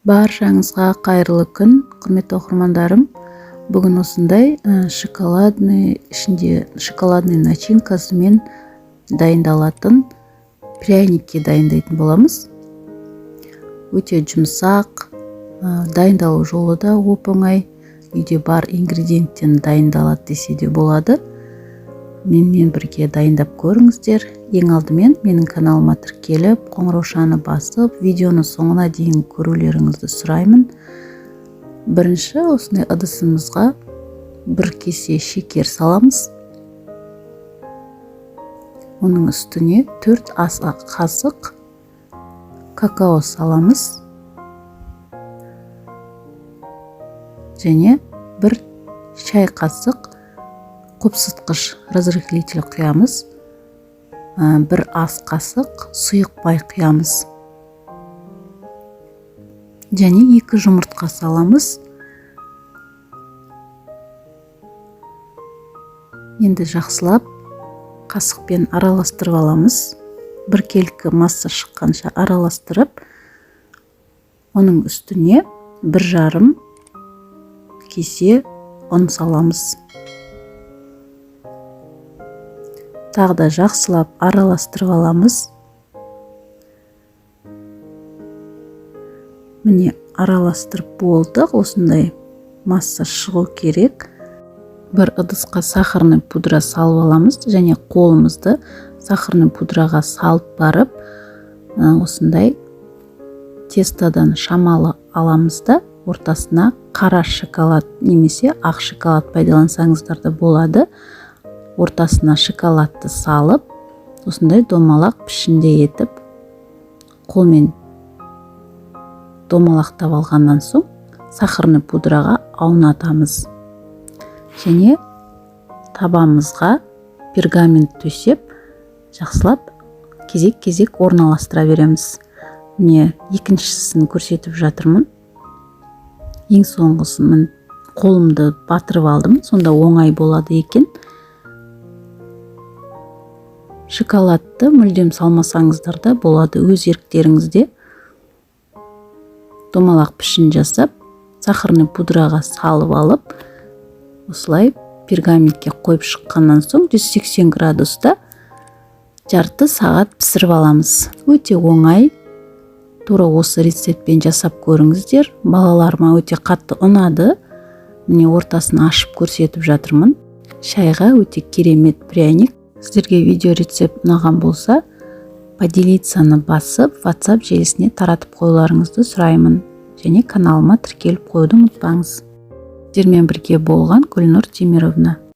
Баршаңызға қайырлы күн, құрметті оқырмандарым. Бүгін осындай шоколадный начинкасымен дайындалатын пряникке дайындайтын боламыз. Өте жұмсақ, дайындалу жолы да оп-оңай, үйде бар ингредиенттен дайындалады десе де болады. Менімен бірге дайындап көріңіздер. Ең алдымен менің каналыма тіркеліп, қоңыраушаны басып, видеоны соңына дейін көрулеріңізді сұраймын. Бірінші осындай ыдысымызға бір кесе шекер саламыз. Оның үстіне 4 ас қасық какао саламыз. Және 1 шай қасық қопсытқыш разрыхлитель құямыз. 1 ас қасық сұйық май құямыз. Және 2 жұмыртқа саламыз. Енді жақсылап қасықпен араластырып аламыз. Біркелкі масса шыққанша араластырып, оның үстіне 1,5 кесе ұн саламыз. Тағы да жақсылап араластырып аламыз. Міне араластырып болдық. Осындай масса шығу керек. Бір ыдысқа сахарный пудра салып аламыз. Және қолымызды сахарный пудраға салып барып, осындай тестодан шамалы аламыз да, ортасына қара шоколад немесе ақ шоколад пайдалансаңыздар да болады. Ортасына шоколадты салып, осындай домалақ пішінде етіп, қолмен домалақтап алғаннан соң сахарный пудраға аунатамыз. Және табамызға пергамент төсеп, жақсылап кезек-кезек орналастыра береміз. Міне екіншісін көрсетіп жатырмын. Ең соңғысын қолымды батырып алдым, сонда оңай болады екен. Шоколадты мүлдем салмасаңыздар да болады, өз еріктеріңізде. Домалақ пішін жасап, сахарный пудраға салып алып, осылай пергаментке қойып шыққаннан соң 180 градуста жарты сағат пісіріп аламыз. Өте оңай. Тура осы рецептпен жасап көріңіздер. Балаларыма өте қатты ұнады. Міне ортасын ашып көрсетіп жатырмын. Шайға өте керемет пряник. Сіздерге видео рецепт ұнаған болса, поделицаны басып, WhatsApp желісіне таратып қоюларыңызды сұраймын. Және каналыма тіркеліп қоюды ұмытпаңыз. Сіздермен бірге болған Гүлнұр Темировна.